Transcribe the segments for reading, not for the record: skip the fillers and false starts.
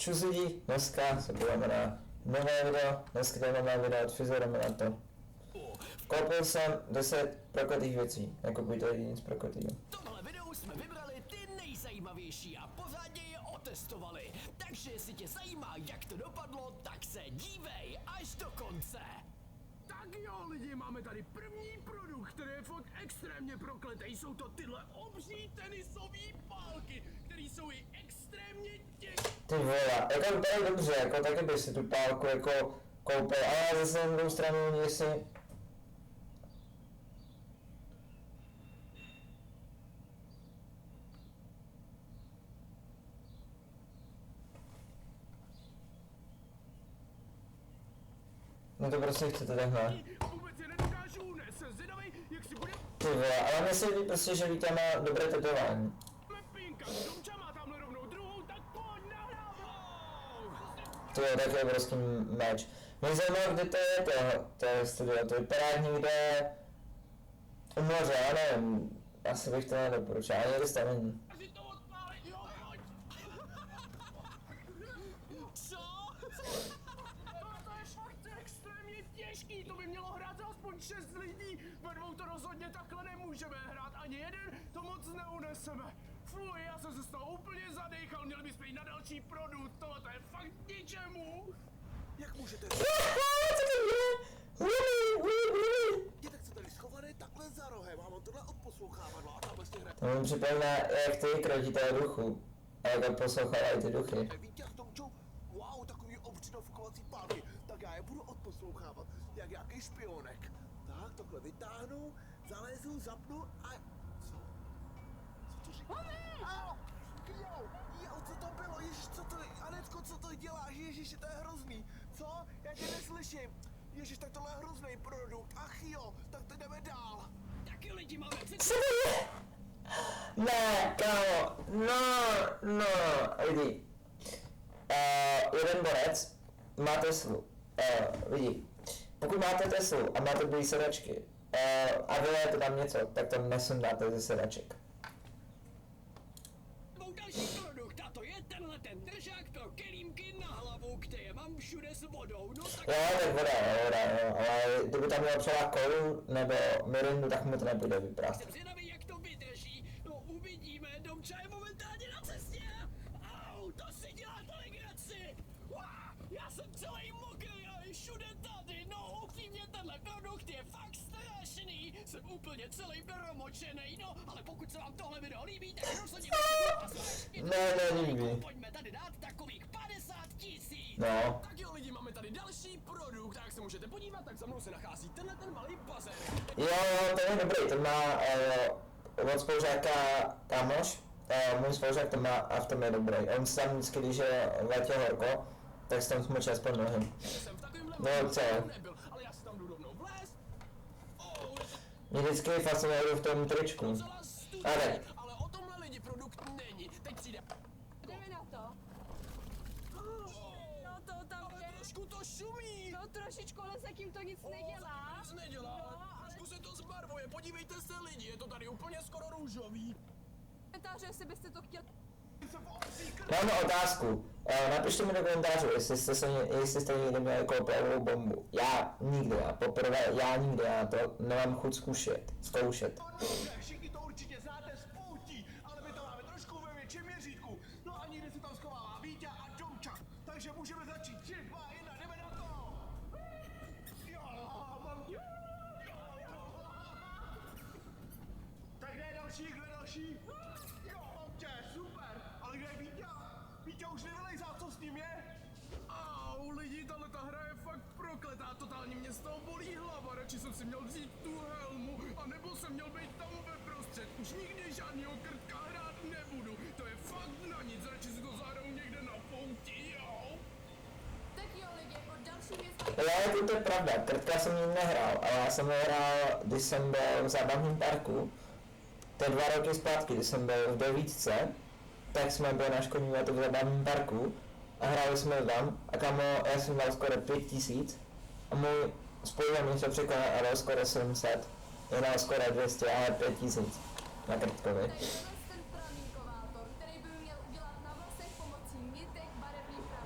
Čus lidi, dneska se budeme na nové video, dneska tady máme video od Fyzorama na to. Koupil jsem 10 prokletých věcí, nekupujte lidi nic prokletýho. V tomhle videu jsme vybrali ty nejzajímavější a pořádně je otestovali. Takže jestli tě zajímá, jak to dopadlo, tak se dívej až do konce. Tak jo lidi, máme tady první produkt, který je fakt extrémně prokletý. Jsou to tyhle obří tenisové pálky, které jsou i extrémně těžké. Ty vole, jako to je dobře, jako taky bych si tu pálku jako koupil, ale zase na druhou stranu, jestli... No to prostě chcete takhle. Vůbec je nedokážu unést, jsem zvědavej, jak si bude Ty vole, ale mně se líbí prostě, že Vítě má dobré tetování. pinka. Domča má tamhle rovnou druhou, tak pojď nahrávou. To je takový obrovský meč. Mě zajímalo, kde to je, to je studio, to vypadá někde u moře, já nevím, asi bych to nedoporučil, ale někde tam není. Asi to odpálit, jo, pojď. Co? To je fakt extrémně těžký, to by mělo hrát aspoň 6 lidí. Ve dvou to rozhodně takhle nemůžeme hrát, ani jeden to moc neuneseme. Fuj, já jsem se z toho úplně zadechal, měli bychom jít na další produkt, tohle to je fakt k ničemu. Jak můžete Dětek se tady schovaný takhle za rohem a on tohle odposlouchávadlo a tam vlastně hraje. To mi připomíná, jak ty krotíte duchu, a jak poslouchávají ty duchy. Víte, s Tomčou, wow, takový obřinovkovací pálky, tak já je budu odposlouchávat, jak nějaký špionek. Tak, takhle vytáhnu, zalezu, zapnu a... Co? Co to říká? Jo, co to bylo? Ježiš, co to je? Anetko, co to děláš? Ježiši, to je hrozný. Co? Já tě neslyším. Ježiš, tak tohle je hrozný produkt. Ach jo, tak to jdeme dál. Taky lidi máme Co to je? Ne, kámo, no, lidi. Jeden borec má Teslu, lidi. Pokud máte Teslu a máte blíž sedačky a vylejete tam něco, tak to nesundáte ze sedaček. další produkt a to je tenhle ten držák pro kelímky na hlavu, který mám všude s vodou. No tak... Jo, tak voda, jo, ale kdyby tam měl třeba kolu nebo mirindu, tak mu to nebude vyprát. Jsem zvědavý, jak to vydrží. No uvidíme, Domča je momentálně na cestě. Au, to si děláte legraci. Já jsem celý mokrý a je všude tady. No upřímně, tenhle produkt je fakt strašný. Jsem úplně celý promočený. No, ale pokud se vám tohle video líbí, tak rozhodně líbí. Pojďme tady dát takových 50 000. No. Tak jo lidi, máme tady další produkt, a jak se můžete podívat, tak za mnou se nachází tenhle ten malý bazén. Jo, ten je dobrý, ten má od spolužáka kámoš, můj spolužák to má a v tom je dobrý. On se tam vždycky, když je v létě horko, tak se tam smočí aspoň nohy. Jsem v takovýmhle No, co? nebyl, ale já si tam jdu rovnou vlézt. Oh, Mě vždycky fascinuje v tom tričku. docela studení, Ale ale o tomhle lidi produkt není. Teď přijde. Jdeme na to. No to tam Ale je. trošku to šumí. No trošičku, ale zatím to nic nedělá. Nic nedělá, No, ale ale trošku se to zbarvuje. Podívejte se lidi, je to tady úplně skoro růžový. komentáře, jestli byste to chtěli. mám otázku. Napište mi do komentářů, jestli jste někdy měli koupělovou bombu. Já nikdy, já to nemám chuť zkoušet. No dobře, všichni to určitě znáte z poutí, ale my to máme trošku ve větším měřítku. No a někde se tam schovává Vítě a Domča, takže můžeme začít. 3, 2, 1, jdeme na to! Jo, mám... Tak kde je další? Jo, mám tě, super, ale kde je Vítě? Vítě už nevylejzá, co s ním je? Au, lidi, tahle ta hra je fakt prokletá, totálně mě z toho bolí hlava, radši jsem si měl vzít tu helmu, anebo jsem měl být tam ve prostřed, už nikdy žádnýho krtka hrát nebudu, to je fakt na nic, radši si to zahraju někde na pouti, jo. Tak jo lidi, jako další věc. Jo, to je pravda, krtka jsem nikdy nehrál, ale já jsem ho hrál, když jsem byl v zábavním parku. To je 2 roky zpátky, když jsem byl v 9, tak jsme byli na školní letu v zábavním parku a hráli jsme tam a kamo, já jsem dal skoro 5000 a můj spolužák se překonal a dal skoro 700, já dal skoro 200, ale 5000 na krtkovi. Tak to je ten pramínkovátor, který by měl udělat na vlasech pomocí nitek barevných pramínků.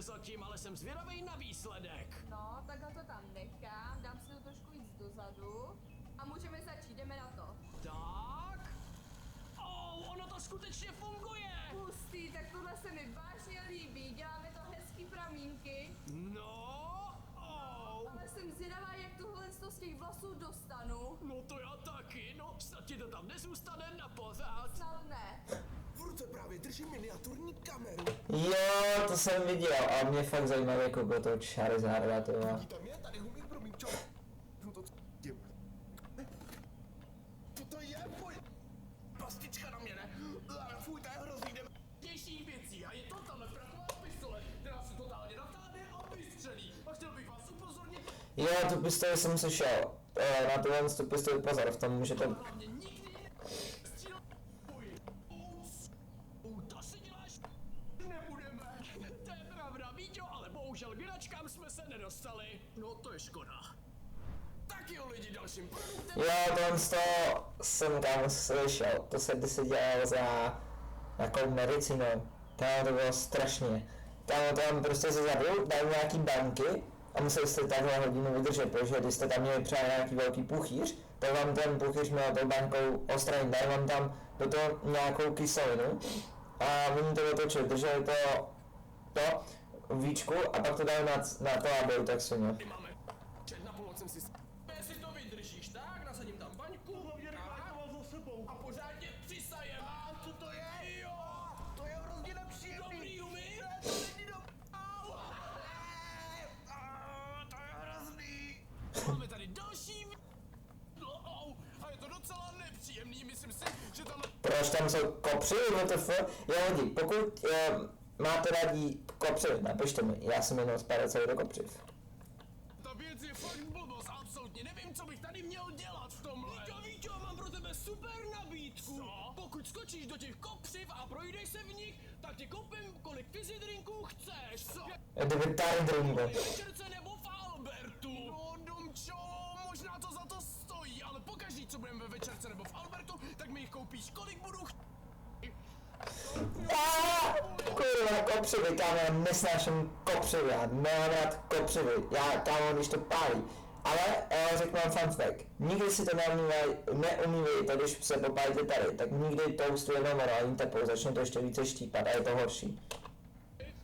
zatím, ale jsem zvědavý na výsledek. No, takhle to tam nechám, dám si to trošku víc dozadu a můžeme začít, jdeme na to. Tak. Ono to skutečně funguje. Hustý, tak tohle se mi vážně líbí, děláme to hezký pramínky, No. ale jsem zvědavá, jak tohle z těch vlasů dostanu. No to já taky, no snad ti to tam nezůstane na pořád. Snad ne. V ruce právě držím miniaturní kameru. Jo, to jsem viděl a mě fakt zajímavě jako bylo toho Charizarda, to jo. Vidíte mě? Tady humík pro mýčo. To cítím. Co to je? Pojď. Pastička na mě, ne? Fuj, to je hrozný, jdeme. Těžších věcí a je to tahle fraková pistole, která se totálně natáhne a vystřelí. A chtěl bych vás upozornit, Jo, tu pistoli jsem slyšel. Na tu pistoli pozor, v tom můžete... hlavně nikdy střílet. To si děláš. Nebudeme. To je pravda, Víťo, ale bohužel k hračkám jsme se nedostali. No to je škoda. Tak jo lidi, dalším produktem. Jo, tohle z toho jsem tam slyšel. To se kdysi dělalo za nějakou medicínou. Tam to bylo strašně. Tam prostě se zabil, dali nějaký banky a museli jste takhle hodinu vydržet, protože když jste tam měli třeba nějaký velký puchýř, tak vám ten puchýř měl tou bankou odstranit, dali vám tam do toho nějakou kyselinu a oni to otočili, drželi to víčku a pak to dali na to a byl tak silně. Tady máme. Čet na půl jsem si jestli to vydržíš, tak nasadím tam baňku. Hlavně za sebou. A pořádně přisajem. A co to je? Jo. To je hrozně nepříjemný. Dobrý umí. To není dobrý. To je hrozný. Máme tady další. A je to docela nepříjemný, myslím si, že tam... Proč tam jsou kopři, WTF? Jo lidi, pokud máte rádi kopři, napište mi, já jsem jenom spadl celý do kopřiv. Ta věc je fakt blbost, absolutně nevím, co bych tady měl dělat v tomhle. Víťo, mám pro tebe super nabídku. Co? Pokud skočíš do těch kopřiv a projdeš se v nich, tak ti koupím kolik fizzy drinků chceš. Co? Kdyby tady dringo. V večerce nebo v Albertu. No, Domčo, možná to za to stojí, ale pokaždý, co budeme ve večerce nebo v Albertu, tak mi jich koupíš, kolik budu Kurva, kopřivy, kámo, já nesnáším kopřivy, já nemám rád kopřivy, já, kámo, když to pálí. Ale řeknu vám fun fact, nikdy si to neumývejte, když se popálíte tady, tak nikdy toastu je normální teplou, začne to ještě více štípat a je to horší.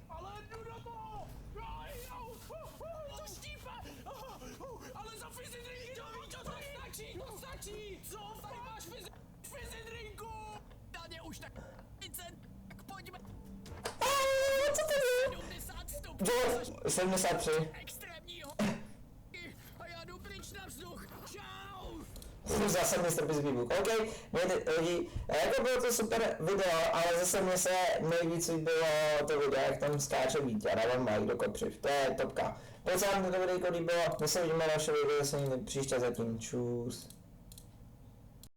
Ale jdu do toho! To štípe! Ale za fizzy drinky to víš, to stačí! To stačí! Co? Tady máš fizzy drinku! Dáně už tak 30, tak pojďme. Co to je? 70 stupňů. Jo, 73. Extrémního. A já jdu pryč na vzduch. Čau. Zase Mr. Bizbýbuk. OK, mějte lidi, jako bylo to super video, ale zase mně se nejvíc líbilo to video, jak tam skáče Vítě a dávám Mike do kopřiv. To je topka. Pokud se vám toto video líbilo, my se vidíme na dalším videu, se někdy příště zatím. Čus.